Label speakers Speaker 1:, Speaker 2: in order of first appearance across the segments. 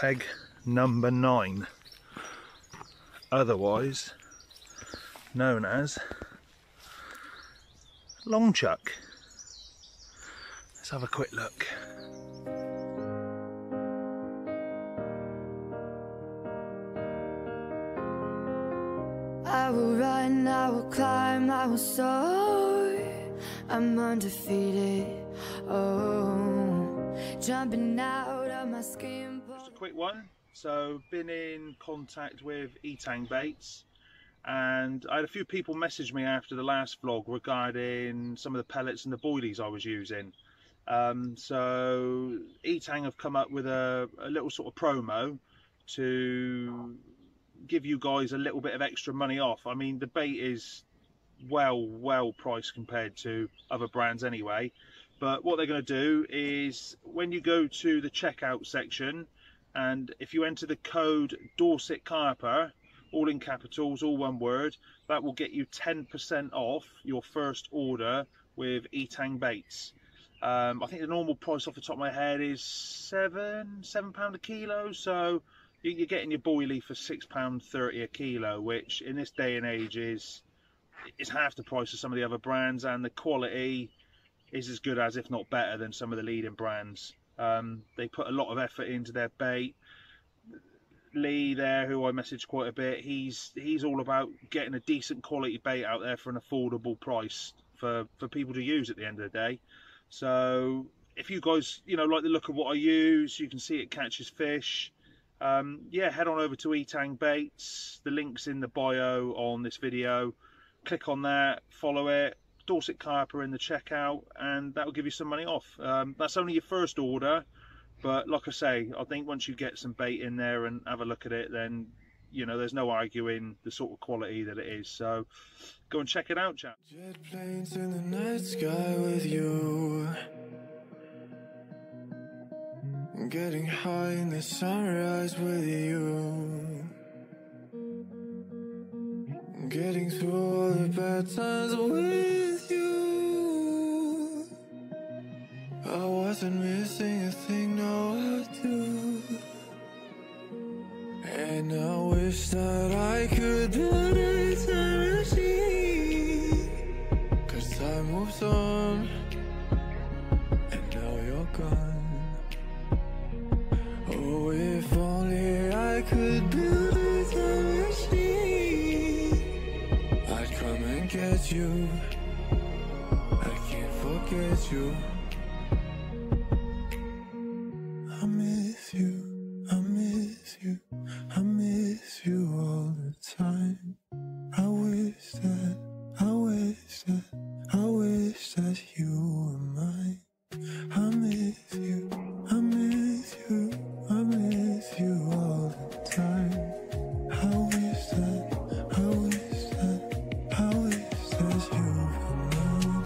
Speaker 1: peg number 9, otherwise known as long chuck. Let's have a quick look.
Speaker 2: I will run, I will climb, I will soar. I'm undefeated. Oh, jumping out of my skin.
Speaker 1: Just a quick one. So, been in contact with E-Tang baits, and I had a few people message me after the last vlog regarding some of the pellets and the boilies I was using. So E-Tang have come up with a little sort of promo to give you guys a little bit of extra money off. I mean, the bait is well priced compared to other brands anyway, but what they're going to do is when you go to the checkout section, and if you enter the code Dorset Carper, all in capitals, all one word, that will get you 10% off your first order with E-Tang baits. I think the normal price off the top of my head is £7 a kilo, so you're getting your boilie for £6.30 a kilo, which in this day and age is half the price of some of the other brands, and the quality is as good as, if not better than, some of the leading brands. They put a lot of effort into their bait. Lee there, who I messaged quite a bit, he's all about getting a decent quality bait out there for an affordable price for people to use at the end of the day. So if you guys, you know, like the look of what I use, you can see it catches fish. Yeah, head on over to E-Tang Baits. The link's in the bio on this video. Click on that, follow it, Dorset Carper in the checkout, and that will give you some money off. That's only your first order, but like I say, I think once you get some bait in there and have a look at it, then, you know, there's no arguing the sort of quality that it is. So go and check it out, chap.
Speaker 3: Jet planes in the night sky with you, getting high in the sunrise with you, getting through all the bad times with you. I wasn't missing a thing, no I do. And I wish that I could build a time machine, 'cause time moves on, and now you're gone. Oh, if only I could build a time machine, I'd come and get you. I can't forget you. I miss you, I miss you, I miss you all the time. I wish that, I wish that, I wish that you were mine. I miss you, I miss you, I miss you all the time. I wish that, I wish that, I wish that you were mine.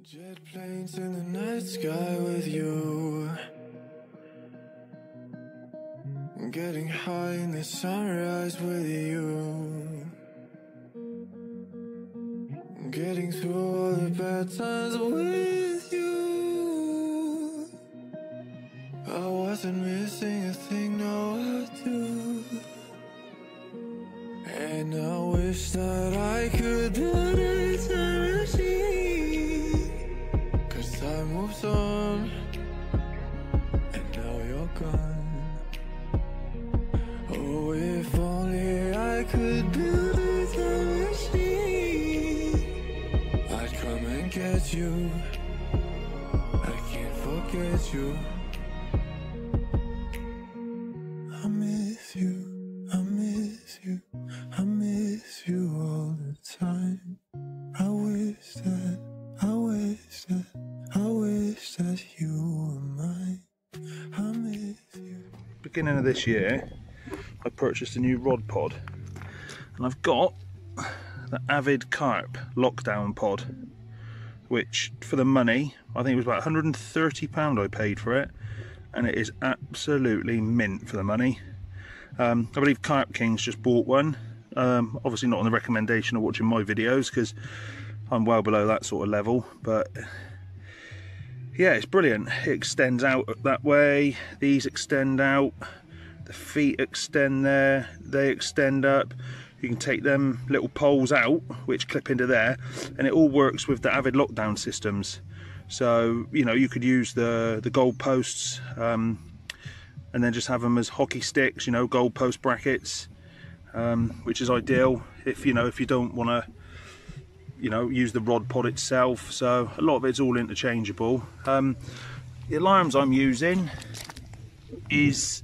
Speaker 3: Jet planes in the night sky with you, getting high in the sunrise with you, getting through all the bad times with you. I wasn't missing a thing, no I do. And I wish that I could build a time machine, 'cause time moves on, and now you're gone. Oh, if only I could build a time machine, I'd come and get you. I can't forget you. I miss you, I miss you, I miss you all the time. I wish that, I wish that, I wish that you were mine. I miss you.
Speaker 1: Beginning of this year, I purchased a new rod pod, and I've got the Avid Carp lockdown pod, which for the money, I think it was about £130 I paid for it, and it is absolutely mint for the money. I believe Carp King's just bought one, obviously not on the recommendation of watching my videos because I'm well below that sort of level, but yeah, it's brilliant. It extends out that way, these extend out, the feet extend there, they extend up. You can take them little poles out which clip into there, and it all works with the Avid lockdown systems. So you know, you could use the goal posts and then just have them as hockey sticks, you know, goal post brackets, which is ideal if you know, if you don't want to, you know, use the rod pod itself. So a lot of it's all interchangeable. The alarms I'm using is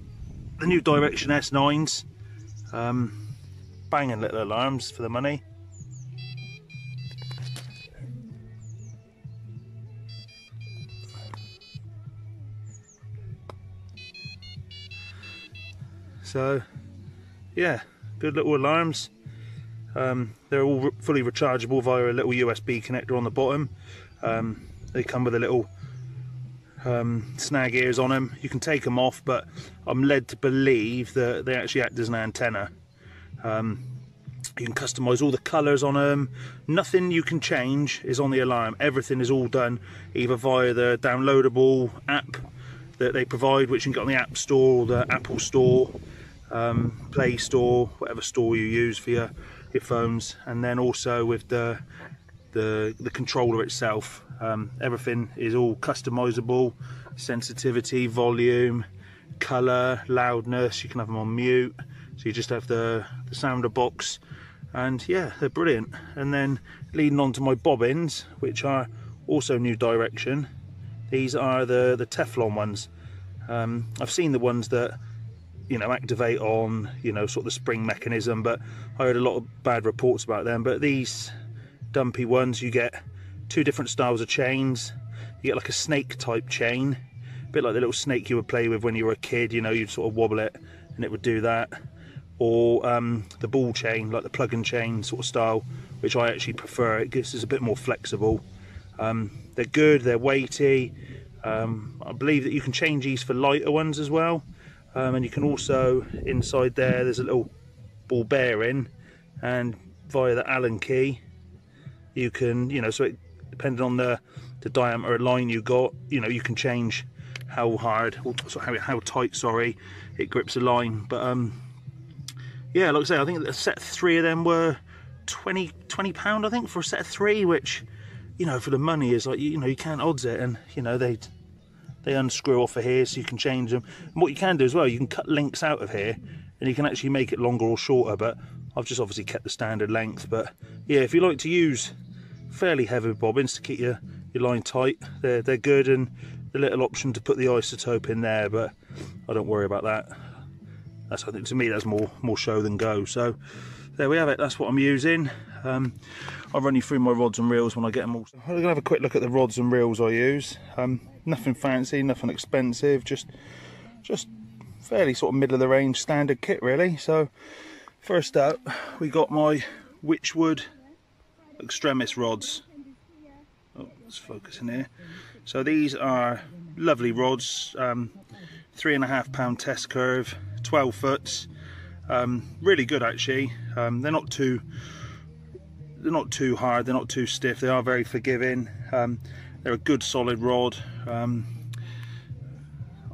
Speaker 1: the new Direction S9s. Banging little alarms for the money. So yeah, good little alarms. They're all fully rechargeable via a little USB connector on the bottom. They come with a little snag ears on them. You can take them off, but I'm led to believe that they actually act as an antenna. You can customize all the colors on them. Nothing you can change is on the alarm. Everything is all done either via the downloadable app that they provide, which you can get on the App Store or the Apple Store, Play Store, whatever store you use for your phones, and then also with the controller itself. Everything is all customizable, sensitivity, volume, color, loudness. You can have them on mute, so you just have the sounder box, and yeah, they're brilliant. And then leading on to my bobbins, which are also new Direction. These are the Teflon ones. I've seen the ones that, you know, activate on, you know, sort of the spring mechanism, but I heard a lot of bad reports about them. But these dumpy ones, you get two different styles of chains. You get like a snake type chain, a bit like the little snake you would play with when you were a kid, you know, you'd sort of wobble it and it would do that. Or the ball chain, like the plug and chain sort of style, which I actually prefer. It gives us a bit more flexible. They're good, they're weighty. I believe that you can change these for lighter ones as well. And you can also, inside there's a little ball bearing, and via the Allen key you can, you know, so it, depending on the diameter of line you got, you know, you can change how hard, or how tight, sorry, it grips a line. But yeah, like I say, I think a set of 3 of them were £20 I think for a set of 3, which, you know, for the money is like, you know, you can't odds it. And you know, they unscrew off of here, so you can change them. And what you can do as well, you can cut links out of here and you can actually make it longer or shorter, but I've just obviously kept the standard length. But yeah, if you like to use fairly heavy bobbins to keep your line tight, they're good. And the little option to put the isotope in there, but I don't worry about that. That's, I think, to me, that's more show than go. So there we have it, that's what I'm using. I'll run you through my rods and reels when I get them all. So I'm going to have a quick look at the rods and reels I use. Nothing fancy, nothing expensive, just fairly sort of middle of the range standard kit really. So first up, we got my Witchwood Extremis rods. Oh, let's focus in here. So these are lovely rods, 3.5 pound test curve, 12 foots. Really good actually. They're not too hard, they're not too stiff, they are very forgiving. They're a good solid rod.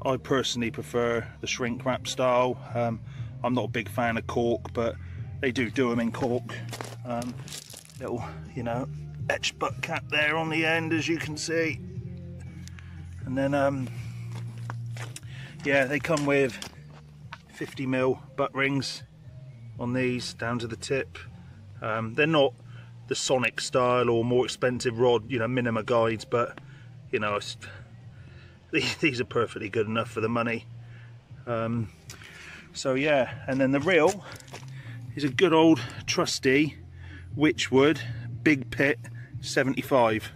Speaker 1: I personally prefer the shrink wrap style. I'm not a big fan of cork, but they do them in cork. Little, you know, etched butt cap there on the end, as you can see. And then yeah, they come with 50mm butt rings on these down to the tip. They're not the Sonic style or more expensive rod, you know, Minima guides, but you know, these are perfectly good enough for the money. So yeah, and then the reel is a good old trusty Witchwood Big Pit 75.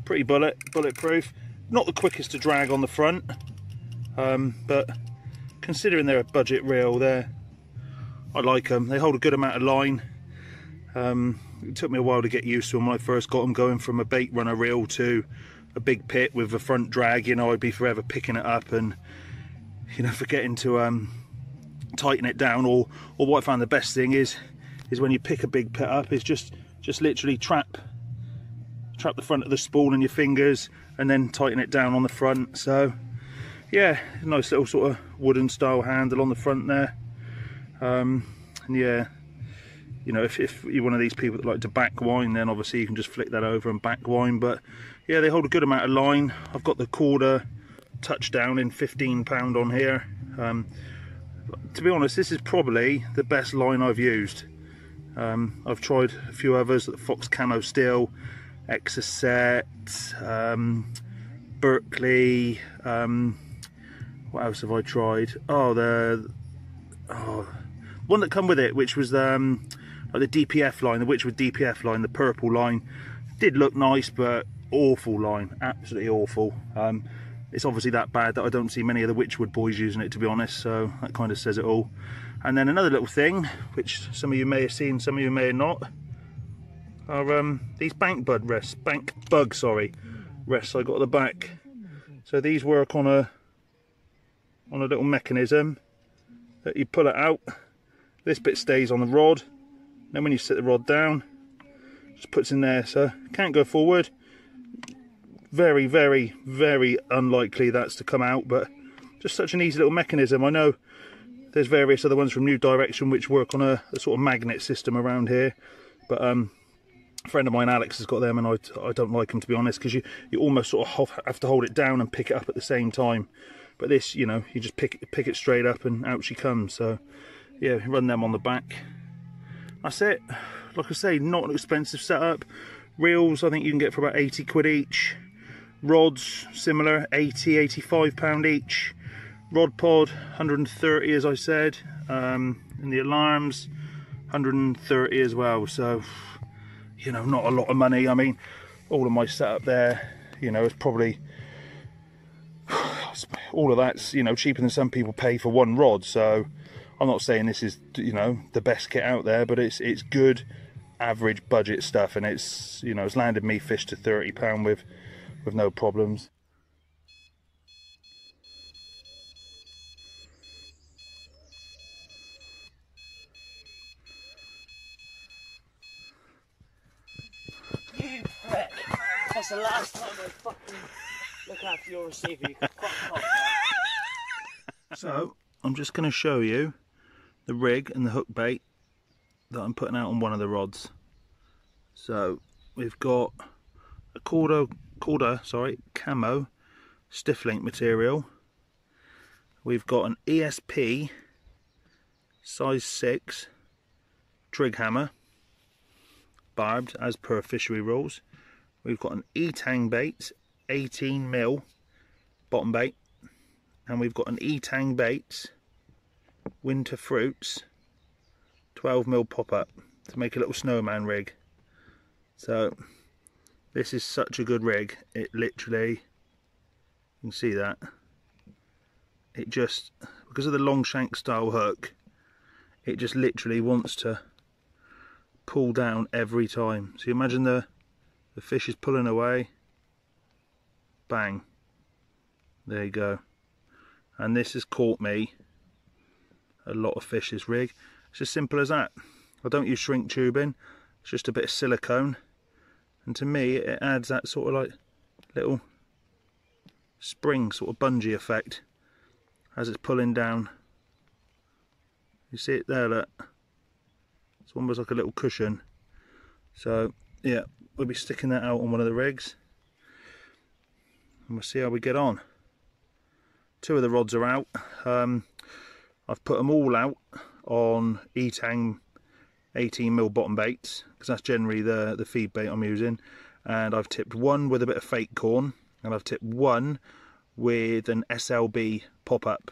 Speaker 1: Pretty bulletproof. Not the quickest to drag on the front, but considering they're a budget reel, I like them. They hold a good amount of line. It took me a while to get used to them when I first got them, going from a bait runner reel to a big pit with a front drag. You know, I'd be forever picking it up and, you know, forgetting to tighten it down. Or what I found the best thing is when you pick a big pit up, is just literally trap the front of the spool in your fingers and then tighten it down on the front. So yeah, nice little sort of wooden style handle on the front there. And yeah, you know, if you're one of these people that like to back wind, then obviously you can just flick that over and back wind. But yeah, they hold a good amount of line. I've got the quarter touchdown in 15 pound on here. To be honest, this is probably the best line I've used. I've tried a few others, the Fox Camo Steel, Exocet, Berkeley, what else have I tried? Oh, the one that come with it, which was like the DPF line, the Witchwood DPF line, the purple line. Did look nice, but awful line, absolutely awful. It's obviously that bad that I don't see many of the Witchwood boys using it, to be honest, so that kind of says it all. And then another little thing, which some of you may have seen, some of you may have not, are these bank bug rests I got at the back. So these work on a little mechanism that you pull it out. This bit stays on the rod, then when you set the rod down, just puts in there, so can't go forward. Very, very, very unlikely that's to come out, but just such an easy little mechanism. I know there's various other ones from New Direction which work on a sort of magnet system around here, but a friend of mine, Alex, has got them, and I don't like them, to be honest, because you almost sort of have to hold it down and pick it up at the same time. But this, you know, you just pick it straight up and out she comes. So yeah, run them on the back. That's it. Like I say, not an expensive setup. Reels, I think you can get for about 80 quid each. Rods, similar, 80, 85 pound each. Rod pod, 130 as I said. And the alarms, 130 as well. So, you know, not a lot of money. I mean, all of my setup there, you know, is probably, all of that's, you know, cheaper than some people pay for one rod. So I'm not saying this is, you know, the best kit out there, but it's good average budget stuff, and it's, you know, it's landed me fish to £30 with no problems.
Speaker 4: You prick! That's the last time I fucking look after your receiver. You can fuck off.
Speaker 1: So I'm just going to show you the rig and the hook bait that I'm putting out on one of the rods. So we've got a camo stiff link material. We've got an ESP size 6 trig hammer, barbed as per fishery rules. We've got an E-Tang Baits 18mm bottom bait, and we've got an E-Tang Baits Winter Fruits 12mm pop-up to make a little snowman rig. So this is such a good rig. It literally, you can see that, it just, because of the long shank style hook, it just literally wants to pull down every time. So you imagine the fish is pulling away, bang, there you go. And this has caught me a lot of fish, this rig. It's as simple as that. I don't use shrink tubing, it's just a bit of silicone, and to me it adds that sort of like little spring sort of bungee effect as it's pulling down. You see it there, look, it's almost like a little cushion. So yeah, we'll be sticking that out on one of the rigs and we'll see how we get on. Two of the rods are out. I've put them all out on E-Tang 18mm bottom baits, because that's generally the feed bait I'm using, and I've tipped one with a bit of fake corn, and I've tipped one with an SLB pop-up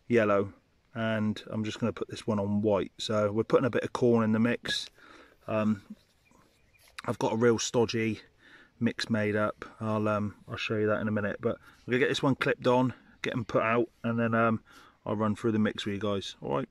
Speaker 1: yellow, and I'm just going to put this one on white. So we're putting a bit of corn in the mix. I've got a real stodgy mix made up. I'll show you that in a minute, but we're going to get this one clipped on, get them put out, and then I'll run through the mix with you guys. Alright.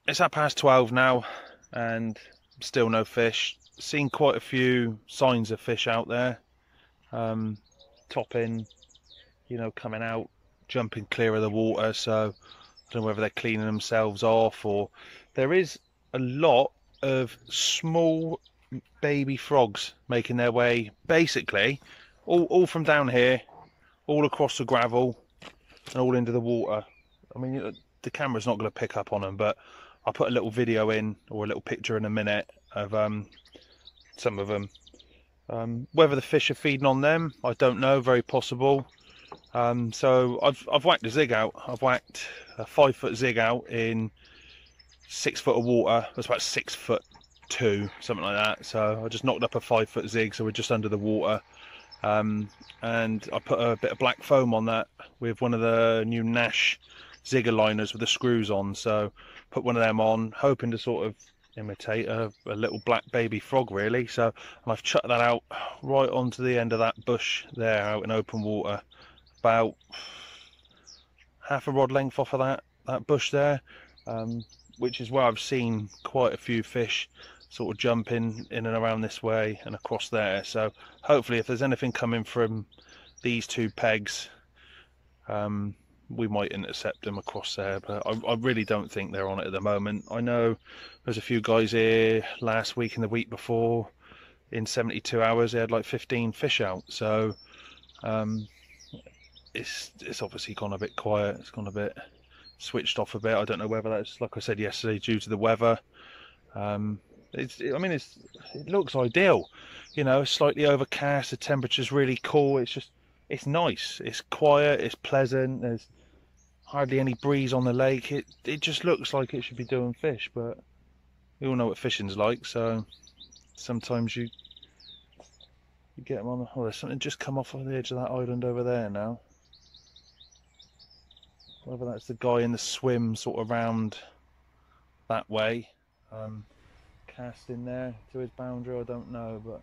Speaker 1: it's at past 12 now and still no fish. Seen quite a few signs of fish out there, topping, you know, coming out, jumping clear of the water. So I don't know whether they're cleaning themselves off, or there is a lot of small baby frogs making their way, basically all from down here, all across the gravel and all into the water. I mean, the camera's not going to pick up on them, but I'll put a little video in, or a little picture in a minute, of some of them. Whether the fish are feeding on them, I don't know, very possible. So I've whacked a zig out. I've whacked a 5-foot zig out in 6 foot of water. That's about 6'2", something like that. So I just knocked up a 5-foot zig, so we're just under the water. And I put a bit of black foam on that with one of the new Nash zigger liners with the screws on. So put one of them on, hoping to sort of imitate a little black baby frog, really. So, and I've chucked that out right onto the end of that bush there, out in open water, about half a rod length off of that bush there, which is where I've seen quite a few fish sort of jumping in and around this way and across there. So hopefully, if there's anything coming from these two pegs, we might intercept them across there, but I really don't think they're on it at the moment. I know there's a few guys here last week and the week before, in 72 hours they had like 15 fish out. So it's obviously gone a bit quiet. It's gone a bit switched off a bit. I don't know whether that's, like I said yesterday, due to the weather. I mean, it looks ideal, you know, slightly overcast, the temperature's really cool. It's nice, it's quiet, it's pleasant, there's hardly any breeze on the lake. It just looks like it should be doing fish, but we all know what fishing's like, so sometimes you get them on the... Oh, there's something just come off of the edge of that island over there now. Whether that's the guy in the swim sort of round that way, cast in there to his boundary, I don't know, but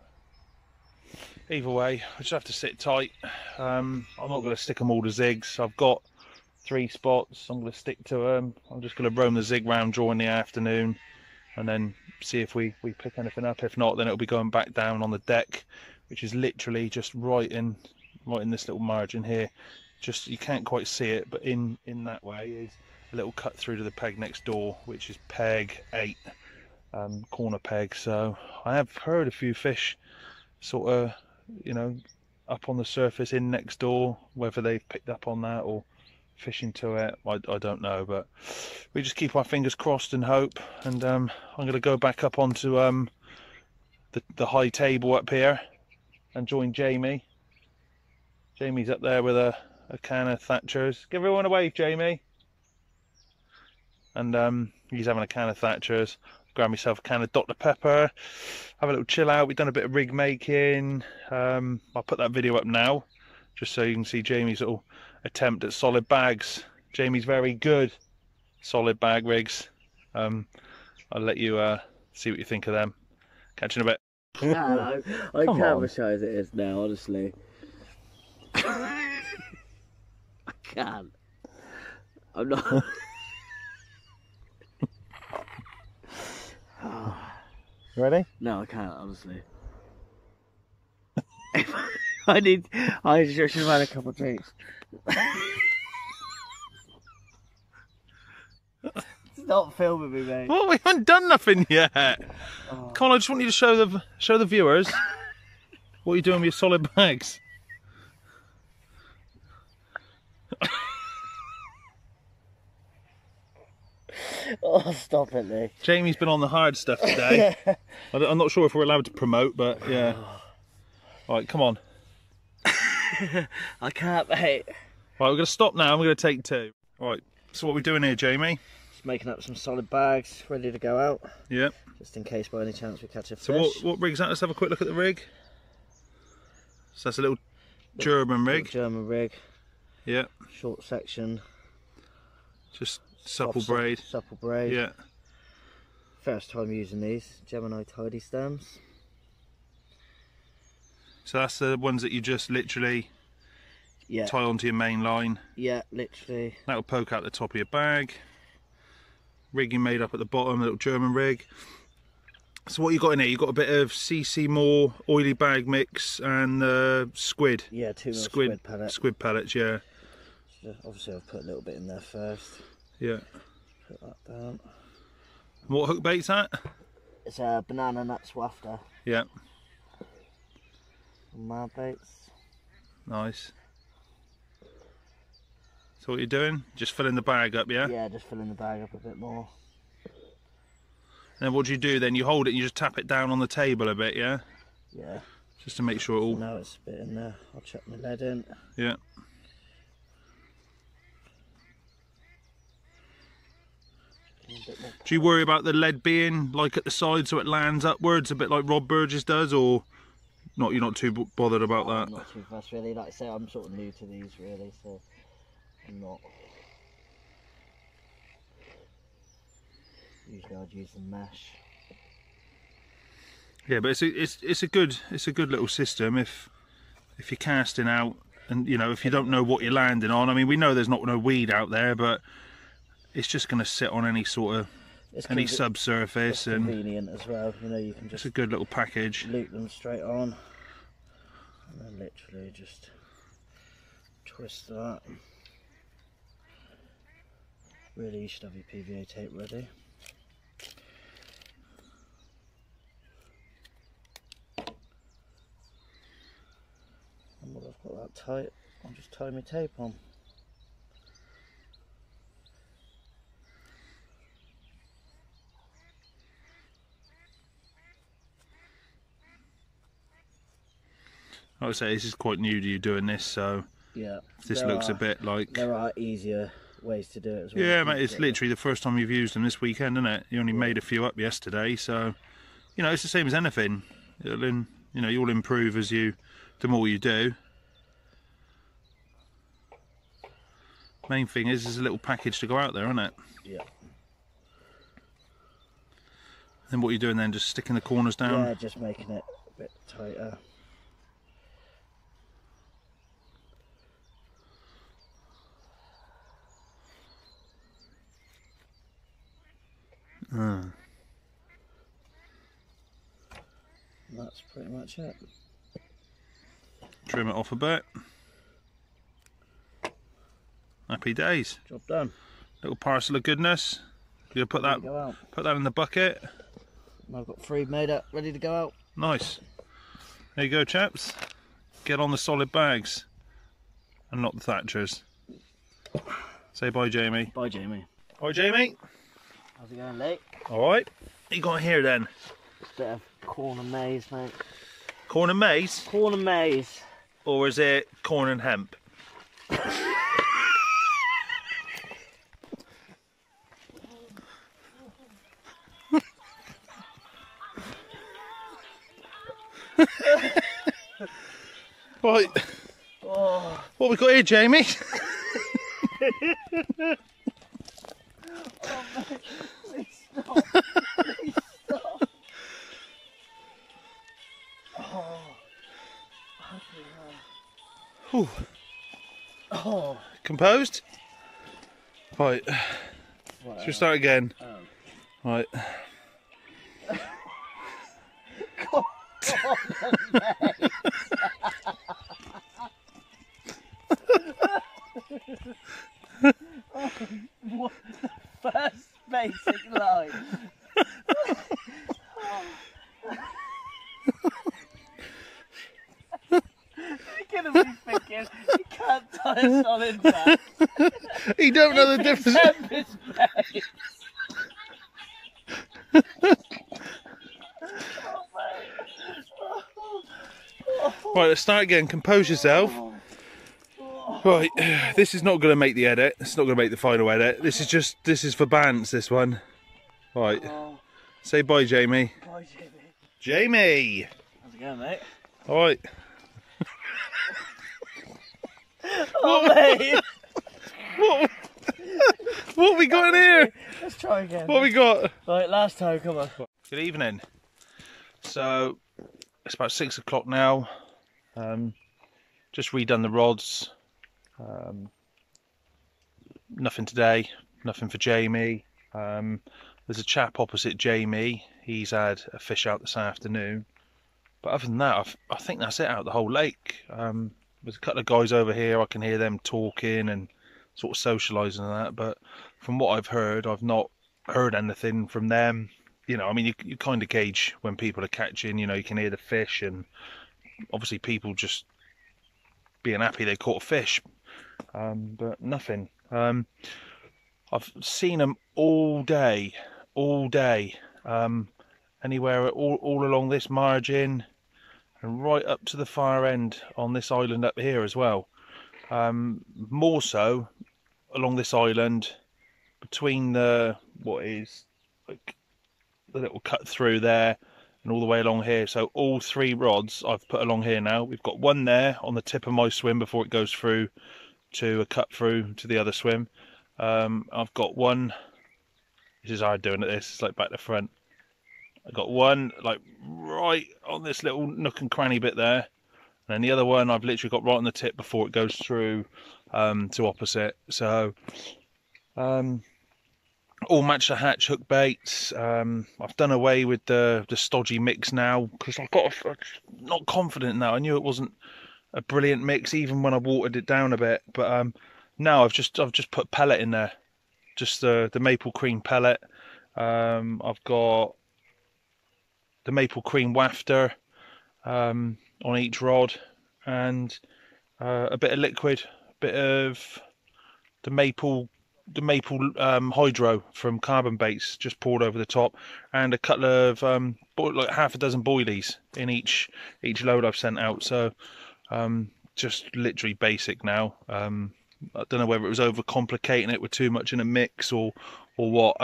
Speaker 1: either way, I just have to sit tight. I'm not going to stick them all to zigs. I've got 3 spots. I'm going to stick to them. I'm just going to roam the zig round during the afternoon and then see if we pick anything up. If not, then it'll be going back down on the deck, which is literally just right in this little margin here. Just, you can't quite see it, but in that way is a little cut through to the peg next door, which is peg 8, corner peg. So I have heard a few fish sort of, you know, up on the surface in next door. Whether they've picked up on that or fishing to it, I don't know, but we just keep our fingers crossed and hope. And I'm going to go back up onto the high table up here and join Jamie. Jamie's up there with a can of Thatcher's. Give everyone a wave, Jamie. And he's having a can of Thatcher's. Grab myself a can of Dr. Pepper, have a little chill out. We've done a bit of rig making. I'll put that video up now, just so you can see Jamie's little attempt at solid bags. Jamie's very good solid bag rigs. I'll let you see what you think of them. Catch you in a bit.
Speaker 4: No, I can't show as it is now, honestly. I can't. I'm not.
Speaker 1: You ready?
Speaker 4: No, I can't, honestly. I should have had a couple of drinks. Stop filming me, mate.
Speaker 1: Well, we haven't done nothing yet.
Speaker 4: Oh.
Speaker 1: Come on, I just want you to show the viewers what you're doing with your solid bags.
Speaker 4: Oh, stop it, Lee.
Speaker 1: Jamie's been on the hard stuff today. I'm not sure if we're allowed to promote, but yeah. Alright, come on.
Speaker 4: I can't, mate.
Speaker 1: Right, we're going to stop now and we're going to take 2. Alright, so what are we doing here, Jamie?
Speaker 4: Just making up some solid bags, ready to go out.
Speaker 1: Yep.
Speaker 4: Just in case by any chance we catch a fish.
Speaker 1: So what rig's that? Let's have a quick look at the rig. So that's a little German rig.
Speaker 4: German rig.
Speaker 1: Yep.
Speaker 4: Short section.
Speaker 1: Just supple braid.
Speaker 4: Supple braid.
Speaker 1: Yeah.
Speaker 4: First time using these Gemini tidy stems.
Speaker 1: So that's the ones that you just literally tie onto your main line.
Speaker 4: Yeah, literally.
Speaker 1: That'll poke out the top of your bag. rigging made up at the bottom, a little German rig. So what you got in here? You got a bit of CC Moore oily bag mix and squid.
Speaker 4: Yeah, 2 mil squid pellets.
Speaker 1: Squid pellets, yeah.
Speaker 4: So obviously I've put a little bit in there first.
Speaker 1: Yeah.
Speaker 4: Put that down.
Speaker 1: What hook bait's that?
Speaker 4: It's a banana nut swafter.
Speaker 1: Yeah.
Speaker 4: Mad baits.
Speaker 1: Nice. So what you're doing? Just filling the bag up, yeah?
Speaker 4: Yeah, just filling the bag up a bit more.
Speaker 1: And then what do you do then? You hold it and you just tap it down on the table a bit, yeah?
Speaker 4: Yeah.
Speaker 1: Just to make sure it all...
Speaker 4: Now it's a bit in there. I'll chuck my lead in.
Speaker 1: Yeah. Do you worry about the lead being like at the side so it lands upwards, a bit like Rob Burgess does, or not? You're not too bothered about that?
Speaker 4: I'm not too fussed really. Like I say, I'm sort of new to these really, so I'm not. Usually I'd use the mesh.
Speaker 1: Yeah, but it's a good little system if you're casting out and you know if you don't know what you're landing on. I mean, we know there's not no weed out there, but it's just going to sit on any sort of any subsurface, and
Speaker 4: convenient as well. You know, you can just
Speaker 1: it's a good little package.
Speaker 4: loop them straight on, and then literally just twist that. Really, you should have your PVA tape ready. And when I've got that tight, I'll just tie my tape on.
Speaker 1: Like I say, this is quite new to you doing this, so
Speaker 4: yeah,
Speaker 1: this looks a bit like...
Speaker 4: There are easier ways to do it as well.
Speaker 1: Yeah, mate, it's literally the first time you've used them this weekend, isn't it? You only made a few up yesterday, so, you know, it's the same as anything. You know, you'll improve as the more you do. Main thing is there's a little package to go out there, isn't it?
Speaker 4: Yeah.
Speaker 1: Then what are you doing then? Just sticking the corners down?
Speaker 4: Yeah, just making it a bit tighter. That's pretty much it.
Speaker 1: Trim it off a bit. Happy days.
Speaker 4: Job done.
Speaker 1: Little parcel of goodness. You put that in the bucket.
Speaker 4: And I've got 3 made up, ready to go out.
Speaker 1: Nice. There you go, chaps. Get on the solid bags and not the Thatchers. Say bye, Jamie.
Speaker 4: Bye, Jamie.
Speaker 1: Bye, Jamie.
Speaker 4: How's it going, Lee?
Speaker 1: Alright. What you got here then?
Speaker 4: Bit of corn and maize, mate.
Speaker 1: Corn and maize?
Speaker 4: Corn and maize.
Speaker 1: Or is it corn and hemp? Right.
Speaker 4: Oh.
Speaker 1: What we got here, Jamie?
Speaker 4: Oh, mate. Please stop. Please stop. Oh.
Speaker 1: Ooh.
Speaker 4: Oh.
Speaker 1: Composed? Right. Should we start again? Right.
Speaker 4: Come on, mate. What the first basic line? You're gonna be thinking you can't tie a solid back.
Speaker 1: You don't know the difference. Right, let's start again. Compose yourself. Right, this is not going to make the edit. It's not going to make the final edit. This is for Bants, this one. Right. Say bye, Jamie.
Speaker 4: Bye, Jamie.
Speaker 1: Jamie!
Speaker 4: How's it going, mate?
Speaker 1: Alright.
Speaker 4: Oh, mate!
Speaker 1: What we got in here?
Speaker 4: Let's try again.
Speaker 1: What we got?
Speaker 4: Right, last time, come on.
Speaker 1: Good evening. So, it's about 6 o'clock now. Just redone the rods. Nothing today, nothing for Jamie. There's a chap opposite Jamie, he's had a fish out this afternoon. But other than that, I think that's it out the whole lake. There's a couple of guys over here, I can hear them talking and sort of socialising and that, but from what I've heard, I've not heard anything from them. You know, I mean, you kind of gauge when people are catching, you know, you can hear the fish and obviously people just being happy they caught a fish, but nothing. I've seen them all day, anywhere all along this margin and right up to the far end on this island up here as well. More so along this island between what is like the little cut through there and all the way along here. So all 3 rods I've put along here now. We've got one there on the tip of my swim before it goes through to a cut through to the other swim. I've got one, this is hard doing this, it's like back to front. I've got one like right on this little nook and cranny bit there, and then the other one I've literally got right on the tip before it goes through to opposite. So all match the hatch hook baits. I've done away with the stodgy mix now because I'm not confident in that. I knew it wasn't a brilliant mix even when I watered it down a bit, but now I've just put pellet in there, just the maple cream pellet. I've got the maple cream wafter on each rod, and a bit of liquid, a bit of the maple hydro from Carbon baits just poured over the top, and a couple of like half a dozen boilies in each load I've sent out. So just literally basic now. I don't know whether it was overcomplicating it with too much in a mix or what.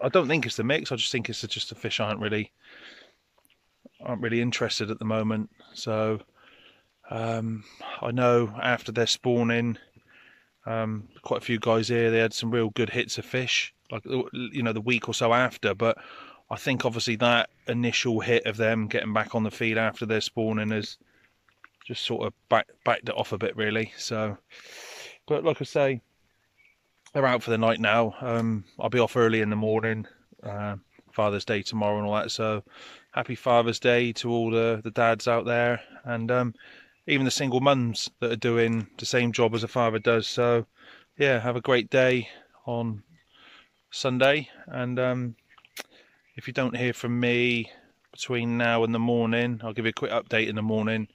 Speaker 1: I don't think it's the mix. I just think it's just the fish aren't really interested at the moment. So I know after their spawning, quite a few guys here, they had some real good hits of fish, like, you know, the week or so after. But I think obviously that initial hit of them getting back on the feed after their spawning has just sort of backed it off a bit, really. So, but like I say, they're out for the night now. I'll be off early in the morning. Father's Day tomorrow and all that. So happy Father's Day to all the dads out there, and even the single mums that are doing the same job as a father does. So yeah, have a great day on Sunday, and if you don't hear from me between now and the morning, I'll give you a quick update in the morning,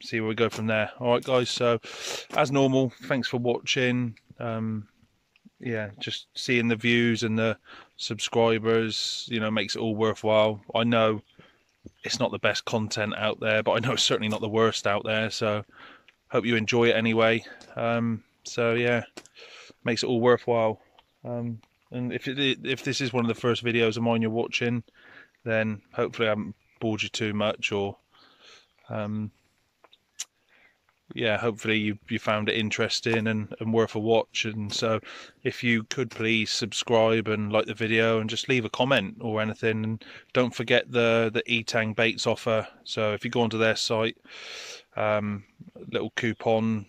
Speaker 1: see where we go from there. Alright guys, so as normal, thanks for watching. Yeah, just seeing the views and the subscribers, you know, makes it all worthwhile. I know it's not the best content out there, but I know it's certainly not the worst out there, so hope you enjoy it anyway. So yeah, makes it all worthwhile. And if this is one of the first videos of mine you're watching, then hopefully I haven't bored you too much, or yeah, hopefully you found it interesting and worth a watch. And so if you could please subscribe and like the video and just leave a comment or anything, and don't forget the Etang baits offer. So if you go onto their site, little coupon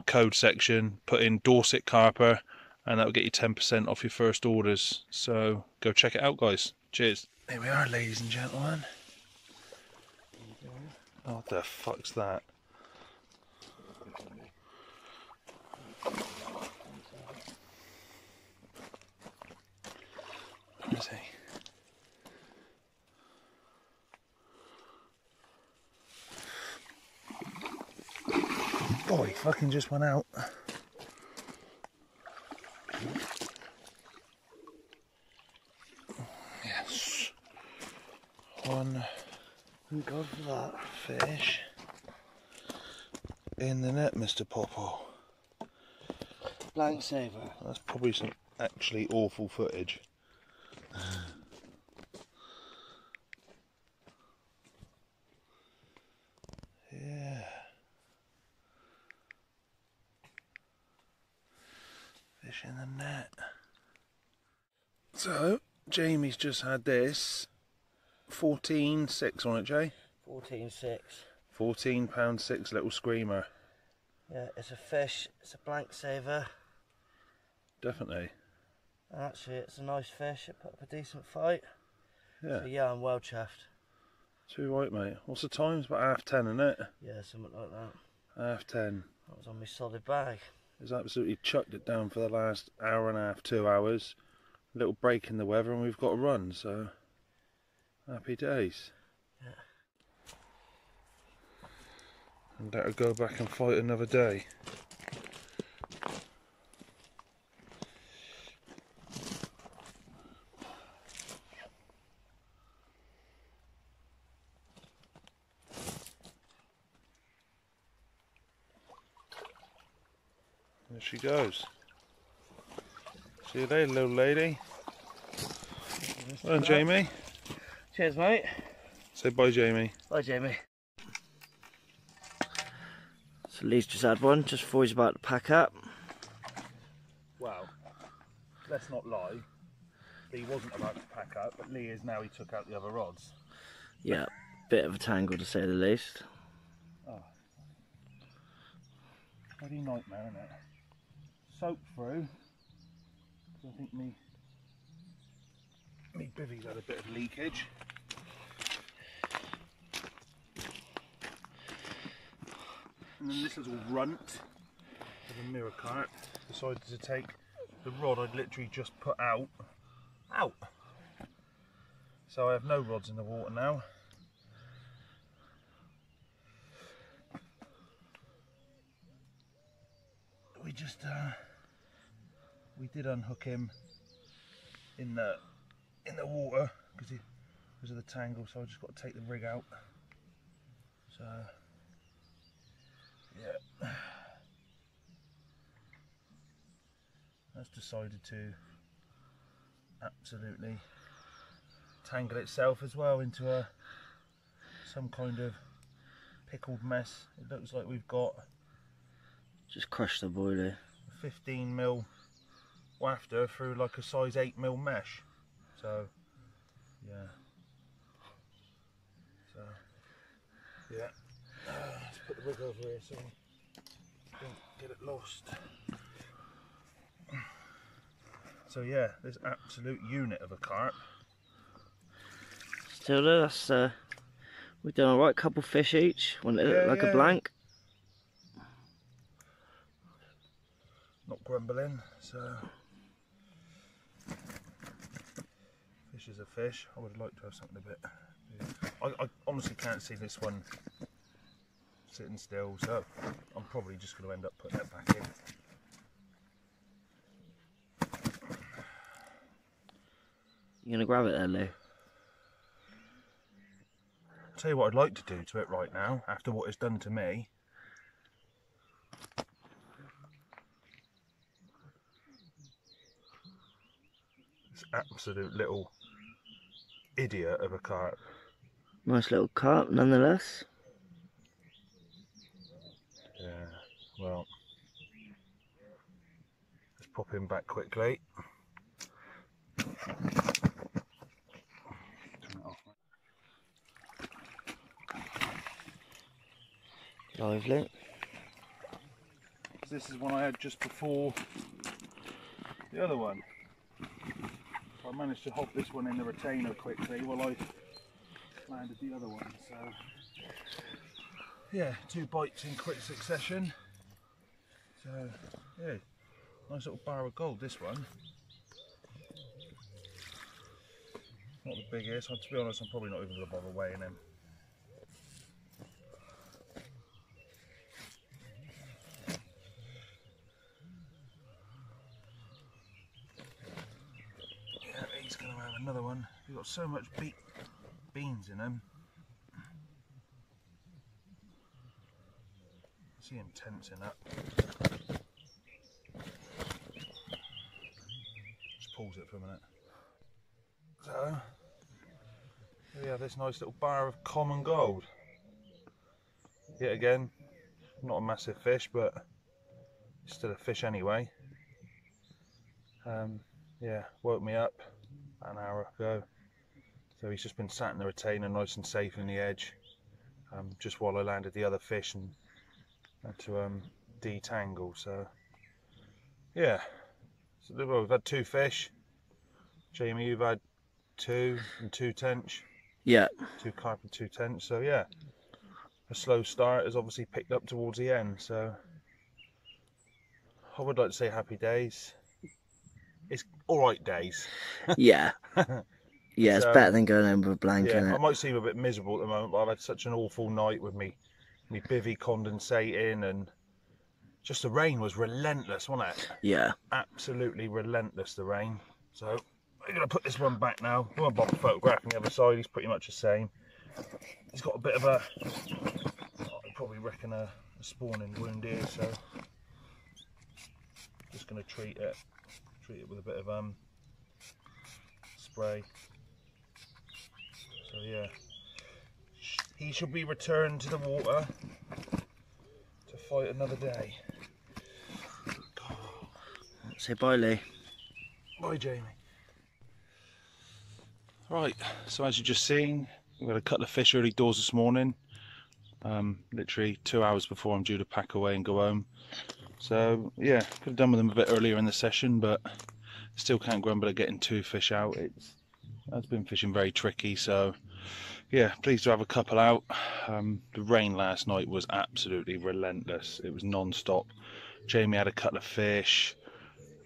Speaker 1: code section, put in Dorset Carper, and that will get you 10% off your first orders. So go check it out guys. Cheers. There we are, ladies and gentlemen. Oh, what the fuck's that? Where is he? Oh, he fucking just went out. Yes. One.
Speaker 4: Thank God for that.
Speaker 1: Fish in the net, Mr. Popo.
Speaker 4: Blank saver.
Speaker 1: That's probably some actually awful footage. Yeah. Fish in the net. So, Jamie's just had this 14.6 on it, Jay?
Speaker 4: 14.6.
Speaker 1: £14.6 little screamer.
Speaker 4: Yeah, it's a fish, it's a blank saver.
Speaker 1: Definitely.
Speaker 4: Actually, it's a nice fish. It put up a decent fight.
Speaker 1: Yeah.
Speaker 4: So yeah, I'm well chuffed.
Speaker 1: Too right, mate. What's the time? It's about 10:30, isn't it?
Speaker 4: Yeah, something like that.
Speaker 1: 10:30.
Speaker 4: That was on my solid bag.
Speaker 1: He's absolutely chucked it down for the last hour and a half, 2 hours. A little break in the weather and we've got to run, so happy days.
Speaker 4: Yeah.
Speaker 1: And better go back and fight another day. There she goes. See you later, little lady. Well done, Jamie.
Speaker 4: Cheers, mate.
Speaker 1: Say bye, Jamie.
Speaker 4: Bye, Jamie. So Lee's just had one, just before he's about to pack up.
Speaker 1: Well, let's not lie. Lee wasn't about to pack up, but Lee is now. He took out the other rods.
Speaker 4: Yeah, bit of a tangle to say the least.
Speaker 1: Oh, bloody nightmare, isn't it? Soaked through. I think me bivvy's had a bit of leakage. And then this little runt of a mirror carp decided to take the rod I'd literally just put out. So I have no rods in the water now. We just we did unhook him in the water because of the tangle, so I just got to take the rig out. So yeah, that's decided to absolutely tangle itself as well into some kind of pickled mess. It looks like we've got
Speaker 4: Just crushed the boilie.
Speaker 1: 15mm wafter through like a size 8mm mesh. So yeah. So yeah. Let's put the rig over here so we don't get it lost. So yeah, this absolute unit of a carp.
Speaker 4: Still there, that's we've done alright, couple fish each. One like a blank.
Speaker 1: Not grumbling, so fish is a fish. I would like to have something a bit. I honestly can't see this one sitting still, so I'm probably just going to end up putting it back in.
Speaker 4: You gonna grab it there, Lou?
Speaker 1: I'll tell you what I'd like to do to it right now, after what it's done to me. This absolute little idiot of a carp.
Speaker 4: Nice little carp, nonetheless.
Speaker 1: Yeah, well, let's pop him back quickly.
Speaker 4: Lively.
Speaker 1: This is one I had just before the other one. I managed to hop this one in the retainer quickly while I landed the other one. So yeah, 2 bites in quick succession. So yeah, nice little bar of gold, this one. Not the biggest. To be honest, I'm probably not even going to bother weighing him. Yeah, he's going to have another one. He's got so much beans in him. I see him tensing up. Just pause it for a minute. So, here we have this nice little bar of common gold. Yet again, not a massive fish, but it's still a fish anyway. Yeah, woke me up about an hour ago. So he's just been sat in the retainer nice and safe in the edge, just while I landed the other fish and had to detangle. So yeah, so we've had 2 fish Jamie, you've had 2 and 2 tench.
Speaker 4: Yeah.
Speaker 1: 2 carp and 2 tench. So yeah, a slow start has obviously picked up towards the end. So I would like to say happy days. It's alright days.
Speaker 4: Yeah. Yeah, it's better than going home with a blank,
Speaker 1: yeah,
Speaker 4: innit?
Speaker 1: I might seem a bit miserable at the moment, but I've had such an awful night with me bivvy condensating, and just the rain was relentless, wasn't it?
Speaker 4: Yeah.
Speaker 1: Absolutely relentless, the rain. So I'm going to put this one back now. I won't bother photographing the other side, he's pretty much the same. He's got a bit of a, I probably reckon a spawning wound here, so just going to treat it with a bit of spray. So yeah, he shall be returned to the water to fight another day.
Speaker 4: Say bye, Lee.
Speaker 1: Bye, Jamie. Right, so as you've just seen, we had a couple of fish early doors this morning. Literally 2 hours before I'm due to pack away and go home. So yeah, could have done with them a bit earlier in the session, but still can't grumble at getting 2 fish out. It's been fishing very tricky, so yeah, pleased to have a couple out. The rain last night was absolutely relentless. It was non-stop. Jamie had a couple of fish,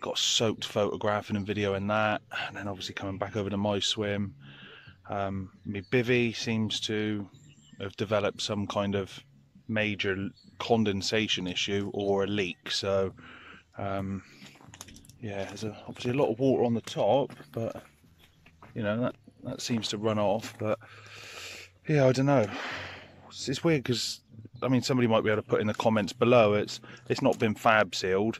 Speaker 1: got soaked photographing and videoing that, and then obviously coming back over to my swim. My bivvy seems to have developed some kind of major condensation issue or a leak, so yeah, there's obviously a lot of water on the top, but you know, that seems to run off. But yeah, I don't know, it's weird because I mean, somebody might be able to put in the comments below, it's not been fab sealed,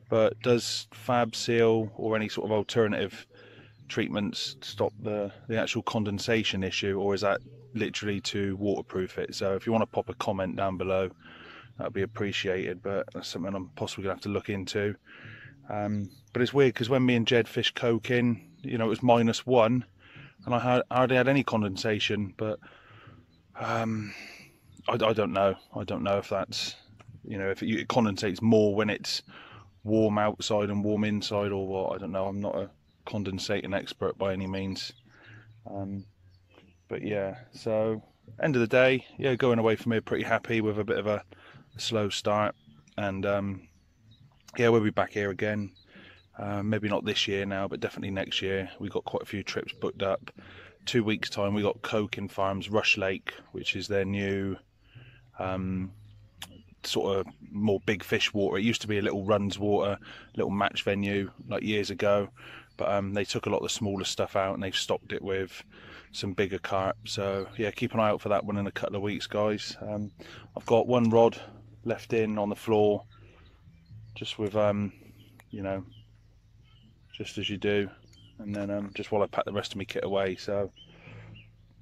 Speaker 1: but does fab seal or any sort of alternative treatments stop the actual condensation issue, or is that literally to waterproof it? So if you want to pop a comment down below, that'd be appreciated, but that's something I'm possibly gonna have to look into. But it's weird because when me and Jed fished coking, you know, it was -1 and I hardly had any condensation, but I don't know if that's, you know, if it condensates more when it's warm outside and warm inside or what. I don't know, I'm not a condensating expert by any means. But yeah, so end of the day, yeah, going away from here pretty happy with a bit of a slow start, and yeah, we'll be back here again, maybe not this year now, but definitely next year. We got quite a few trips booked up. 2 weeks time we got Coking Farms Rush Lake, which is their new sort of more big fish water. It used to be a little runs water, little match venue like years ago, but they took a lot of the smaller stuff out and they've stocked it with some bigger carp. So yeah, keep an eye out for that one in a couple of weeks, guys. I've got one rod left in on the floor, just with you know, just as you do, and then just while I pack the rest of my kit away. So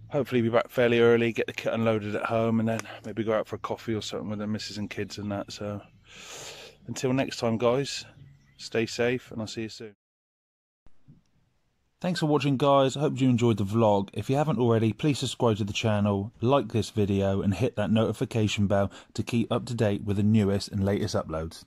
Speaker 1: hopefully be back fairly early, get the kit unloaded at home, and then maybe go out for a coffee or something with the missus and kids and that. So until next time, guys, stay safe and I'll see you soon. Thanks for watching, guys. I hope you enjoyed the vlog. If you haven't already, please subscribe to the channel, like this video and hit that notification bell to keep up to date with the newest and latest uploads.